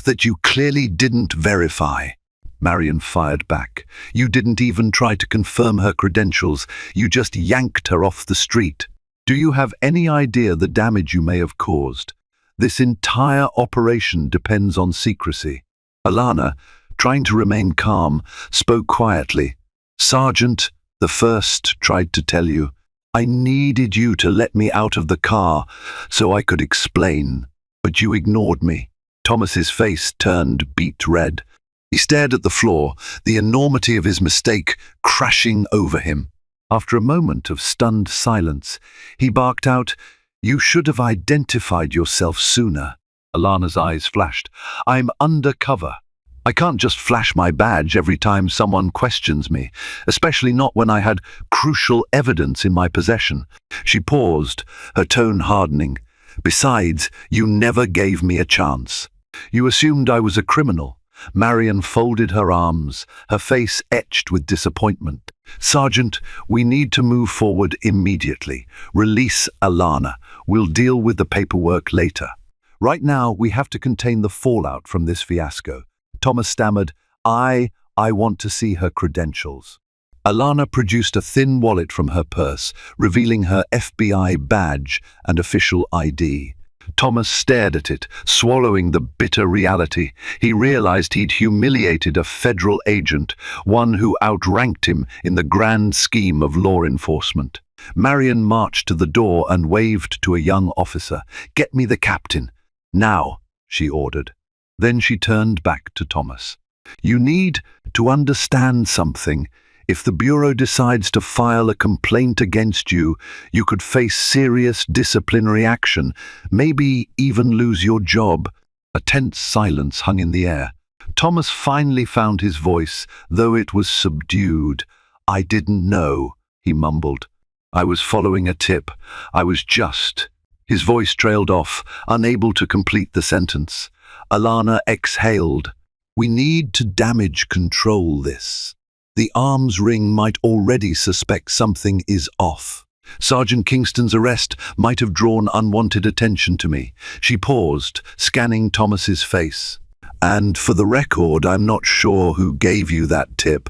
that you clearly didn't verify. Marion fired back. "You didn't even try to confirm her credentials. You just yanked her off the street. Do you have any idea the damage you may have caused? This entire operation depends on secrecy." Alana, trying to remain calm, spoke quietly. "Sergeant, the first tried to tell you. I needed you to let me out of the car so I could explain, but you ignored me." Thomas's face turned beet red. He stared at the floor, the enormity of his mistake crashing over him. After a moment of stunned silence, he barked out, "You should have identified yourself sooner." Alana's eyes flashed. "I'm undercover. I can't just flash my badge every time someone questions me, especially not when I had crucial evidence in my possession." She paused, her tone hardening. "Besides, you never gave me a chance. You assumed I was a criminal." Marion folded her arms, her face etched with disappointment. "Sergeant, we need to move forward immediately. Release Alana. We'll deal with the paperwork later. Right now, we have to contain the fallout from this fiasco." Thomas stammered, I want to see her credentials." Alana produced a thin wallet from her purse, revealing her FBI badge and official ID. Thomas stared at it, swallowing the bitter reality. He realized he'd humiliated a federal agent, one who outranked him in the grand scheme of law enforcement. Marion marched to the door and waved to a young officer. "Get me the captain. Now," she ordered. Then she turned back to Thomas. "You need to understand something. If the Bureau decides to file a complaint against you, you could face serious disciplinary action, maybe even lose your job." A tense silence hung in the air. Thomas finally found his voice, though it was subdued. "I didn't know," he mumbled. "I was following a tip. I was just—" His voice trailed off, unable to complete the sentence. Alana exhaled. "We need to damage control this. The arms ring might already suspect something is off. Sergeant Kingston's arrest might have drawn unwanted attention to me." She paused, scanning Thomas's face. "And for the record, I'm not sure who gave you that tip,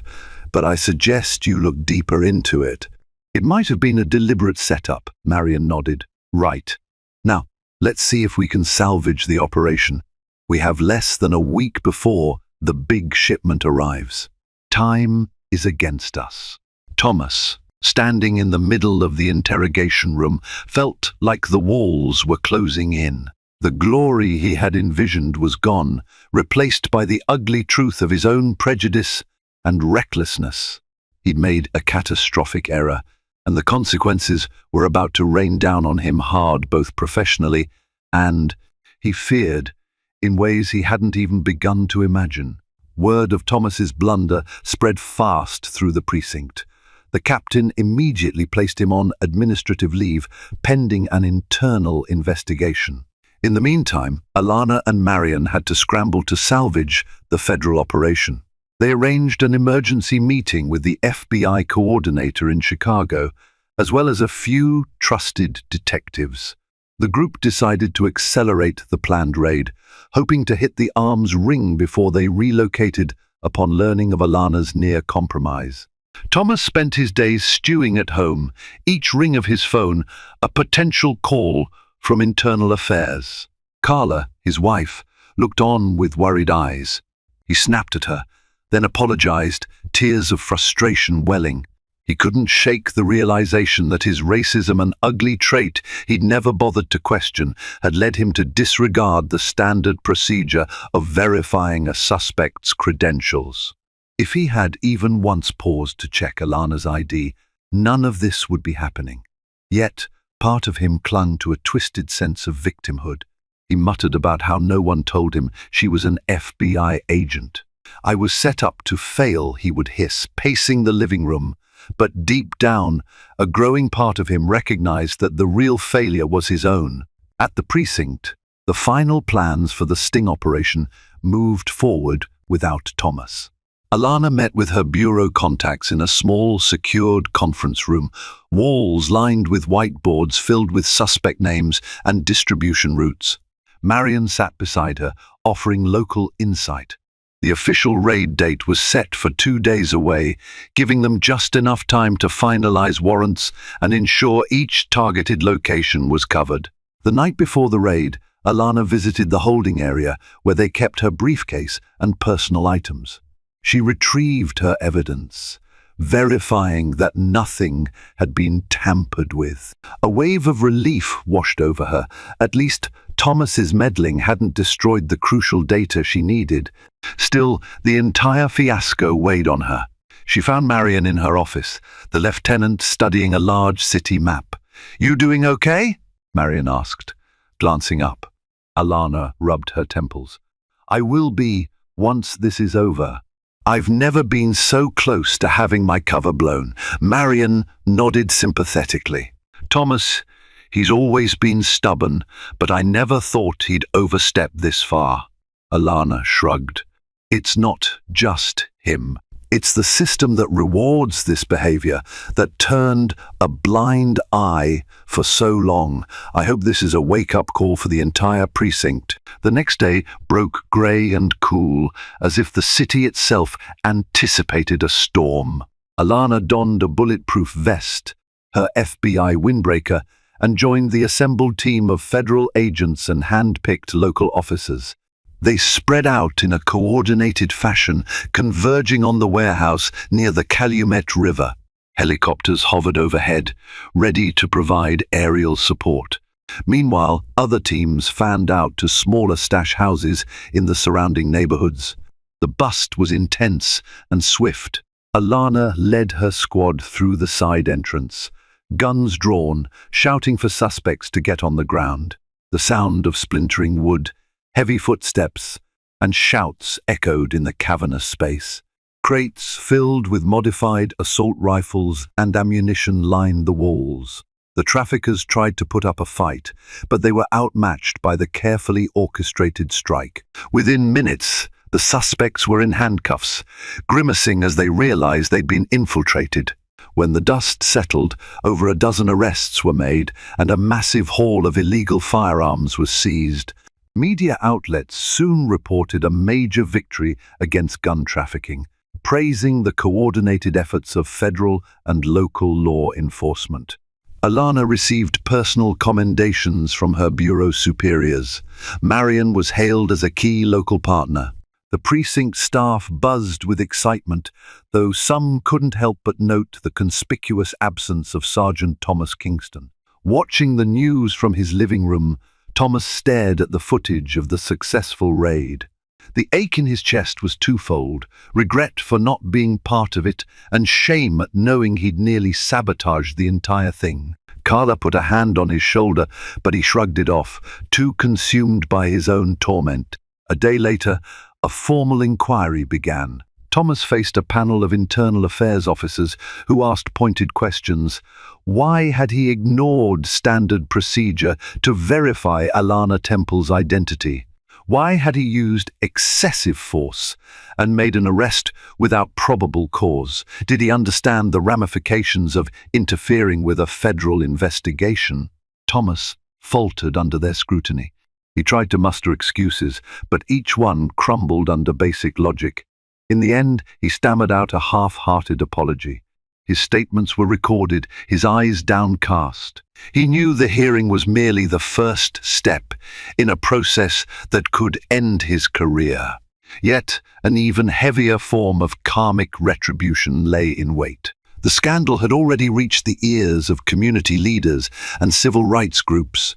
but I suggest you look deeper into it." "It might have been a deliberate setup," Marion nodded. "Right. Now, let's see if we can salvage the operation. We have less than a week before the big shipment arrives. Time is against us." Thomas, standing in the middle of the interrogation room, felt like the walls were closing in. The glory he had envisioned was gone, replaced by the ugly truth of his own prejudice and recklessness. He'd made a catastrophic error, and the consequences were about to rain down on him hard, both professionally and, he feared, in ways he hadn't even begun to imagine. Word of Thomas's blunder spread fast through the precinct. The captain immediately placed him on administrative leave, pending an internal investigation. In the meantime, Alana and Marion had to scramble to salvage the federal operation. They arranged an emergency meeting with the FBI coordinator in Chicago, as well as a few trusted detectives. The group decided to accelerate the planned raid, hoping to hit the arms ring before they relocated upon learning of Alana's near compromise. Thomas spent his days stewing at home, each ring of his phone a potential call from internal affairs. Carla, his wife, looked on with worried eyes. He snapped at her, then apologized, tears of frustration welling. He couldn't shake the realization that his racism, an ugly trait he'd never bothered to question, had led him to disregard the standard procedure of verifying a suspect's credentials. If he had even once paused to check Alana's ID, none of this would be happening. Yet, part of him clung to a twisted sense of victimhood. He muttered about how no one told him she was an FBI agent. "I was set up to fail," he would hiss, pacing the living room. But deep down, a growing part of him recognized that the real failure was his own. At the precinct, the final plans for the sting operation moved forward without Thomas. Alana met with her bureau contacts in a small, secured conference room, walls lined with whiteboards filled with suspect names and distribution routes. Marion sat beside her, offering local insight. The official raid date was set for 2 days away, giving them just enough time to finalize warrants and ensure each targeted location was covered. The night before the raid, Alana visited the holding area where they kept her briefcase and personal items. She retrieved her evidence, verifying that nothing had been tampered with. A wave of relief washed over her. At least Thomas's meddling hadn't destroyed the crucial data she needed. Still, the entire fiasco weighed on her. She found Marion in her office, the lieutenant studying a large city map. "You doing okay?" Marion asked, glancing up. Alana rubbed her temples. "I will be once this is over. I've never been so close to having my cover blown." Marion nodded sympathetically. "Thomas, he's always been stubborn, but I never thought he'd overstep this far." Alana shrugged. "It's not just him. It's the system that rewards this behavior, that turned a blind eye for so long. I hope this is a wake-up call for the entire precinct." The next day broke grey and cool, as if the city itself anticipated a storm. Alana donned a bulletproof vest, her FBI windbreaker, and joined the assembled team of federal agents and hand-picked local officers. They spread out in a coordinated fashion, converging on the warehouse near the Calumet River. Helicopters hovered overhead, ready to provide aerial support. Meanwhile, other teams fanned out to smaller stash houses in the surrounding neighborhoods. The bust was intense and swift. Alana led her squad through the side entrance, guns drawn, shouting for suspects to get on the ground. The sound of splintering wood, heavy footsteps, and shouts echoed in the cavernous space. Crates filled with modified assault rifles and ammunition lined the walls. The traffickers tried to put up a fight, but they were outmatched by the carefully orchestrated strike. Within minutes, the suspects were in handcuffs, grimacing as they realized they'd been infiltrated. When the dust settled, over a dozen arrests were made and a massive haul of illegal firearms was seized. Media outlets soon reported a major victory against gun trafficking, praising the coordinated efforts of federal and local law enforcement. Alana received personal commendations from her bureau superiors. Marion was hailed as a key local partner. The precinct staff buzzed with excitement, though some couldn't help but note the conspicuous absence of Sergeant Thomas Kingston. Watching the news from his living room, Thomas stared at the footage of the successful raid. The ache in his chest was twofold: regret for not being part of it, and shame at knowing he'd nearly sabotaged the entire thing. Carla put a hand on his shoulder, but he shrugged it off, too consumed by his own torment. A day later, a formal inquiry began. Thomas faced a panel of internal affairs officers who asked pointed questions. Why had he ignored standard procedure to verify Alana Temple's identity? Why had he used excessive force and made an arrest without probable cause? Did he understand the ramifications of interfering with a federal investigation? Thomas faltered under their scrutiny. He tried to muster excuses, but each one crumbled under basic logic. In the end, he stammered out a half-hearted apology. His statements were recorded, his eyes downcast. He knew the hearing was merely the first step in a process that could end his career. Yet, an even heavier form of karmic retribution lay in wait. The scandal had already reached the ears of community leaders and civil rights groups.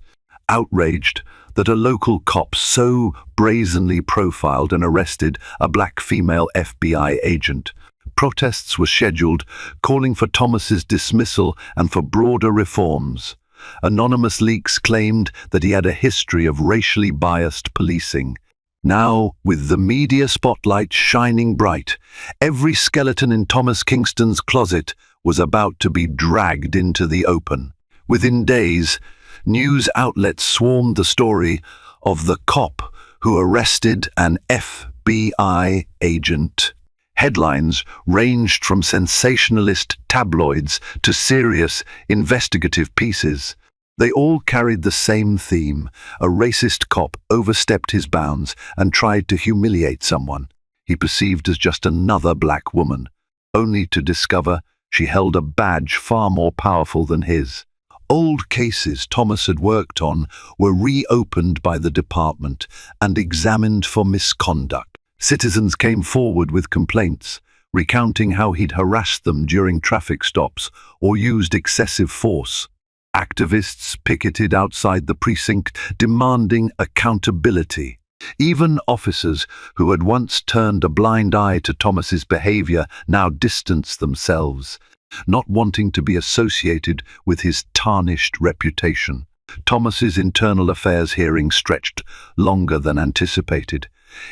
Outraged that a local cop so brazenly profiled and arrested a black female FBI agent, protests were scheduled, calling for Thomas's dismissal and for broader reforms. Anonymous leaks claimed that he had a history of racially biased policing. Now, with the media spotlight shining bright, every skeleton in Thomas Kingston's closet was about to be dragged into the open. Within days, news outlets swarmed the story of the cop who arrested an FBI agent. Headlines ranged from sensationalist tabloids to serious, investigative pieces. They all carried the same theme: a racist cop overstepped his bounds and tried to humiliate someone he perceived as just another black woman, only to discover she held a badge far more powerful than his. Old cases Thomas had worked on were reopened by the department and examined for misconduct. Citizens came forward with complaints, recounting how he'd harassed them during traffic stops or used excessive force. Activists picketed outside the precinct, demanding accountability. Even officers who had once turned a blind eye to Thomas's behavior now distanced themselves, not wanting to be associated with his tarnished reputation. Thomas's internal affairs hearing stretched longer than anticipated.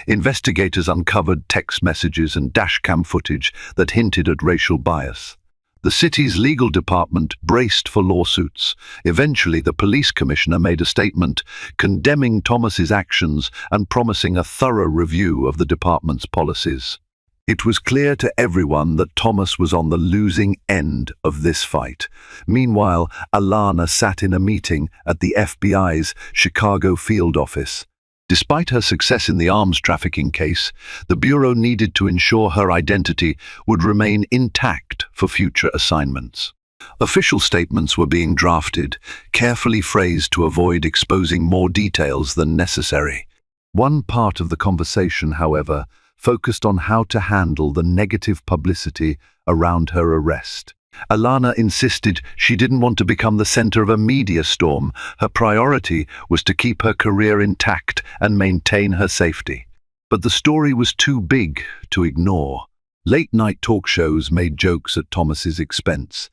Investigators uncovered text messages and dashcam footage that hinted at racial bias. The city's legal department braced for lawsuits. Eventually, the police commissioner made a statement condemning Thomas's actions and promising a thorough review of the department's policies. It was clear to everyone that Thomas was on the losing end of this fight. Meanwhile, Alana sat in a meeting at the FBI's Chicago field office. Despite her success in the arms trafficking case, the Bureau needed to ensure her identity would remain intact for future assignments. Official statements were being drafted, carefully phrased to avoid exposing more details than necessary. One part of the conversation, however, focused on how to handle the negative publicity around her arrest. Alana insisted she didn't want to become the center of a media storm. Her priority was to keep her career intact and maintain her safety. But the story was too big to ignore. Late-night talk shows made jokes at Thomas's expense.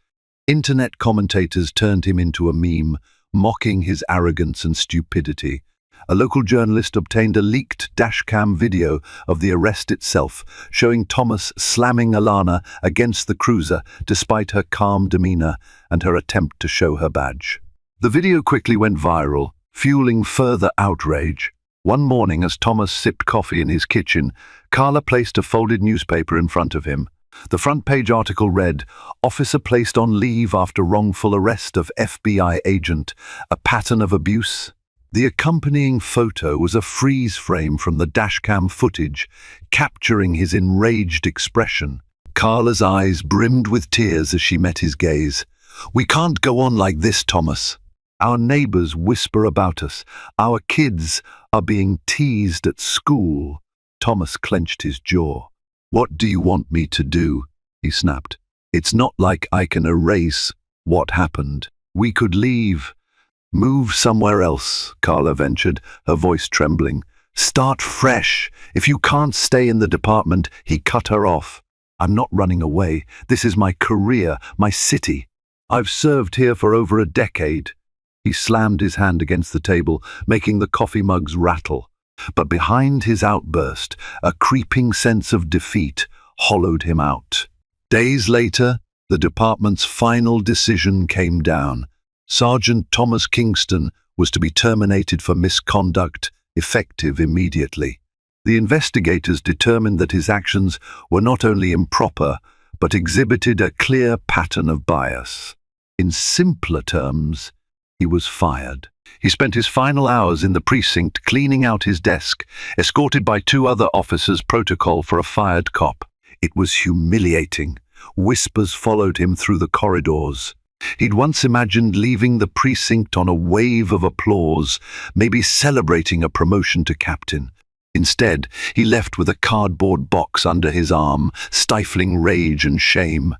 Internet commentators turned him into a meme, mocking his arrogance and stupidity. A local journalist obtained a leaked dashcam video of the arrest itself, showing Thomas slamming Alana against the cruiser despite her calm demeanor and her attempt to show her badge. The video quickly went viral, fueling further outrage. One morning, as Thomas sipped coffee in his kitchen, Carla placed a folded newspaper in front of him. The front-page article read, "Officer placed on leave after wrongful arrest of FBI agent, a pattern of abuse." The accompanying photo was a freeze frame from the dashcam footage, capturing his enraged expression. Carla's eyes brimmed with tears as she met his gaze. "We can't go on like this, Thomas. Our neighbors whisper about us. Our kids are being teased at school." Thomas clenched his jaw. "What do you want me to do?" he snapped. "It's not like I can erase what happened. We could leave. Move somewhere else," Carla ventured, her voice trembling. "Start fresh. If you can't stay in the department," he cut her off. "I'm not running away. This is my career, my city. I've served here for over a decade." He slammed his hand against the table, making the coffee mugs rattle. But behind his outburst, a creeping sense of defeat hollowed him out. Days later, the department's final decision came down. Sergeant Thomas Kingston was to be terminated for misconduct, effective immediately. The investigators determined that his actions were not only improper, but exhibited a clear pattern of bias. In simpler terms, he was fired. He spent his final hours in the precinct cleaning out his desk, escorted by 2 other officers, protocol for a fired cop. It was humiliating. Whispers followed him through the corridors. He'd once imagined leaving the precinct on a wave of applause, maybe celebrating a promotion to captain. Instead, he left with a cardboard box under his arm, stifling rage and shame.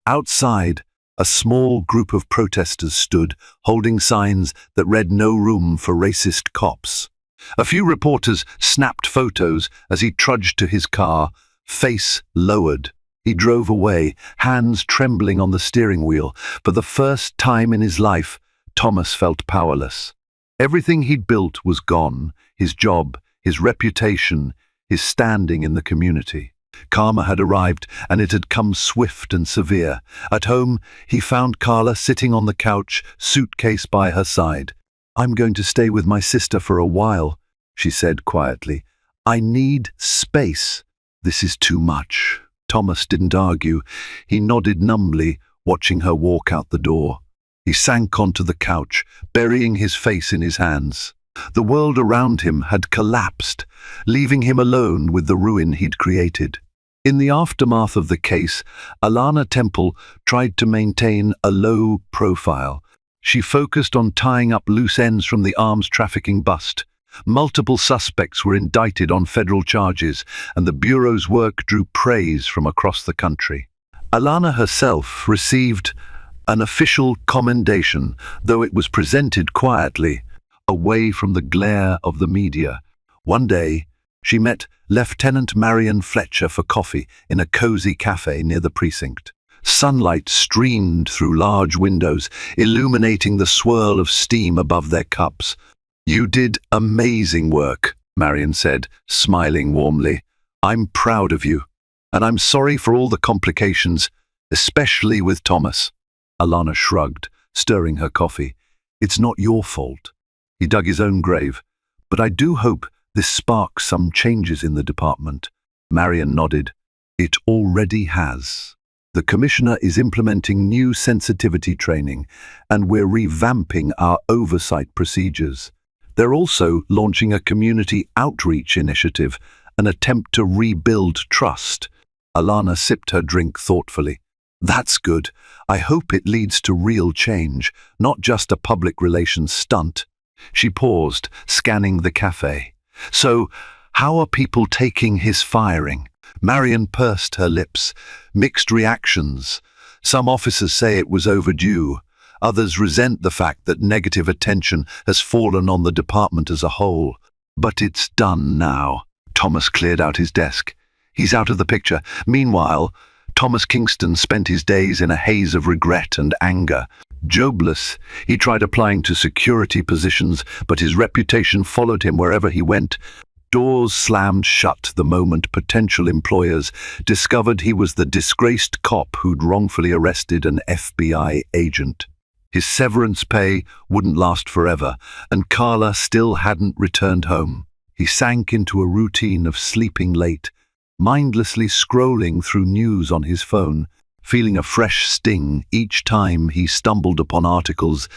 Outside, a small group of protesters stood, holding signs that read "No room for racist cops." A few reporters snapped photos as he trudged to his car, face lowered. He drove away, hands trembling on the steering wheel. For the first time in his life, Thomas felt powerless. Everything he'd built was gone: his job, his reputation, his standing in the community. Karma had arrived, and it had come swift and severe. At home, he found Carla sitting on the couch, suitcase by her side. "I'm going to stay with my sister for a while," she said quietly. "I need space. This is too much." Thomas didn't argue. He nodded numbly, watching her walk out the door. He sank onto the couch, burying his face in his hands. The world around him had collapsed, leaving him alone with the ruin he'd created. In the aftermath of the case, Alana Temple tried to maintain a low profile. She focused on tying up loose ends from the arms trafficking bust. Multiple suspects were indicted on federal charges, and the Bureau's work drew praise from across the country. Alana herself received an official commendation, though it was presented quietly, away from the glare of the media. One day, she met Lieutenant Marion Fletcher for coffee in a cozy cafe near the precinct. Sunlight streamed through large windows, illuminating the swirl of steam above their cups. "You did amazing work," Marion said, smiling warmly. "I'm proud of you, and I'm sorry for all the complications, especially with Thomas." Alana shrugged, stirring her coffee. "It's not your fault. He dug his own grave, but I do hope this sparks some changes in the department." Marion nodded. "It already has. The Commissioner is implementing new sensitivity training, and we're revamping our oversight procedures. They're also launching a community outreach initiative, an attempt to rebuild trust." Alana sipped her drink thoughtfully. "That's good. I hope it leads to real change, not just a public relations stunt." She paused, scanning the cafe. "So, how are people taking his firing?" Marion pursed her lips. "Mixed reactions. Some officers say it was overdue. Others resent the fact that negative attention has fallen on the department as a whole. But it's done now." Thomas cleared out his desk. "He's out of the picture." Meanwhile, Thomas Kingston spent his days in a haze of regret and anger. Jobless, he tried applying to security positions, but his reputation followed him wherever he went. Doors slammed shut the moment potential employers discovered he was the disgraced cop who'd wrongfully arrested an FBI agent. His severance pay wouldn't last forever, and Carla still hadn't returned home. He sank into a routine of sleeping late, mindlessly scrolling through news on his phone, feeling a fresh sting each time he stumbled upon articles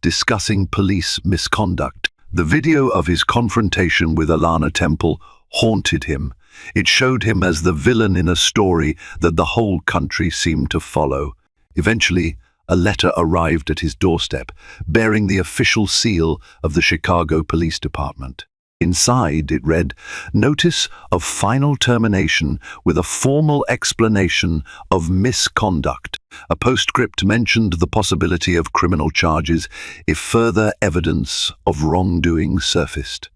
discussing police misconduct. The video of his confrontation with Alana Temple haunted him. It showed him as the villain in a story that the whole country seemed to follow. Eventually, a letter arrived at his doorstep, bearing the official seal of the Chicago Police Department. Inside, it read, "Notice of final termination with a formal explanation of misconduct." A postscript mentioned the possibility of criminal charges if further evidence of wrongdoing surfaced.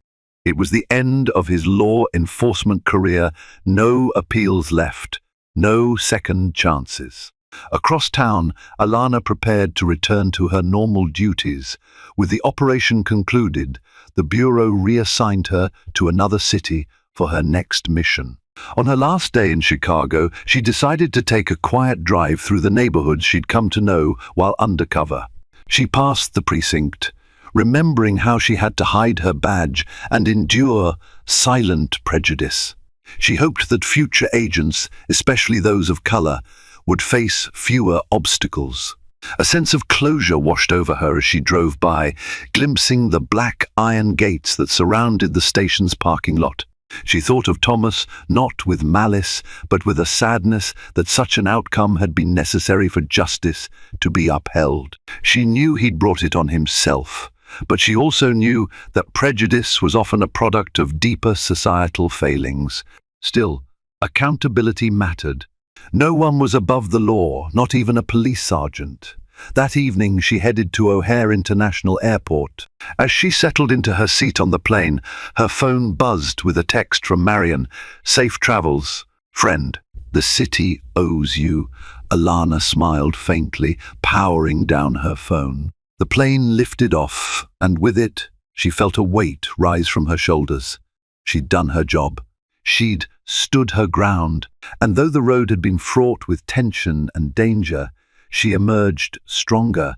It was the end of his law enforcement career. No appeals left, no second chances. Across town, Alana prepared to return to her normal duties. With the operation concluded, the Bureau reassigned her to another city for her next mission. On her last day in Chicago, she decided to take a quiet drive through the neighborhoods she'd come to know while undercover. She passed the precinct, remembering how she had to hide her badge and endure silent prejudice. She hoped that future agents, especially those of color, would face fewer obstacles. A sense of closure washed over her as she drove by, glimpsing the black iron gates that surrounded the station's parking lot. She thought of Thomas not with malice, but with a sadness that such an outcome had been necessary for justice to be upheld. She knew he'd brought it on himself, but she also knew that prejudice was often a product of deeper societal failings. Still, accountability mattered. No one was above the law, not even a police sergeant. That evening she headed to O'Hare International Airport. As she settled into her seat on the plane, her phone buzzed with a text from Marion. "Safe travels, friend. The city owes you." Alana smiled faintly, powering down her phone. The plane lifted off, and with it, she felt a weight rise from her shoulders. She'd done her job. She'd stood her ground, and though the road had been fraught with tension and danger, she emerged stronger,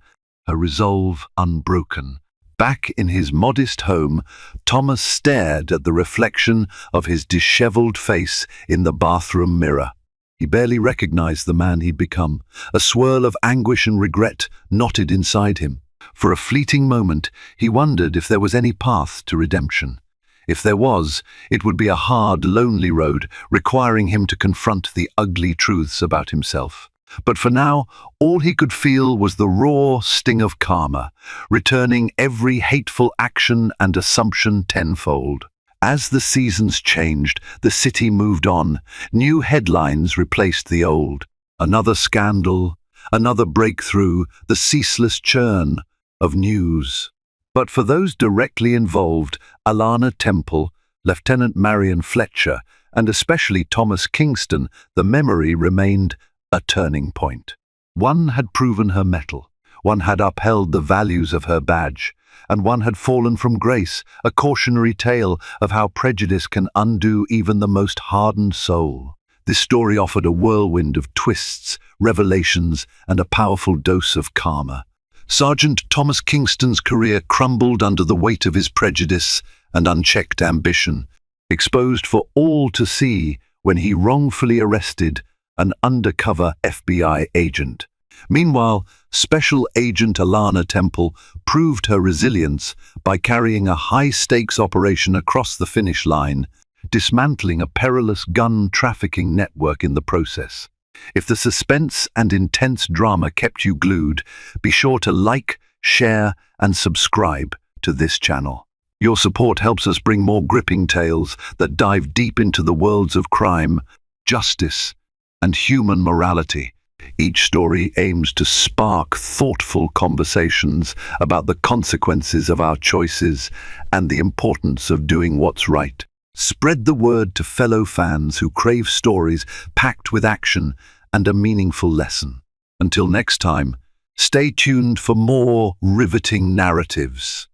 her resolve unbroken. Back in his modest home, Thomas stared at the reflection of his disheveled face in the bathroom mirror. He barely recognized the man he'd become. A swirl of anguish and regret knotted inside him. For a fleeting moment, he wondered if there was any path to redemption. If there was, it would be a hard, lonely road, requiring him to confront the ugly truths about himself. But for now, all he could feel was the raw sting of karma, returning every hateful action and assumption tenfold. As the seasons changed, the city moved on. New headlines replaced the old. Another scandal, another breakthrough, the ceaseless churn of news. But for those directly involved, Alana Temple, Lieutenant Marion Fletcher, and especially Thomas Kingston, the memory remained a turning point. One had proven her mettle, one had upheld the values of her badge, and one had fallen from grace, a cautionary tale of how prejudice can undo even the most hardened soul. This story offered a whirlwind of twists, revelations, and a powerful dose of karma. Sergeant Thomas Kingston's career crumbled under the weight of his prejudice and unchecked ambition, exposed for all to see when he wrongfully arrested an undercover FBI agent. Meanwhile, Special Agent Alana Temple proved her resilience by carrying a high-stakes operation across the finish line, dismantling a perilous gun trafficking network in the process. If the suspense and intense drama kept you glued, be sure to like, share, and subscribe to this channel. Your support helps us bring more gripping tales that dive deep into the worlds of crime, justice, and human morality. Each story aims to spark thoughtful conversations about the consequences of our choices and the importance of doing what's right. Spread the word to fellow fans who crave stories packed with action and a meaningful lesson. Until next time, Stay tuned for more riveting narratives.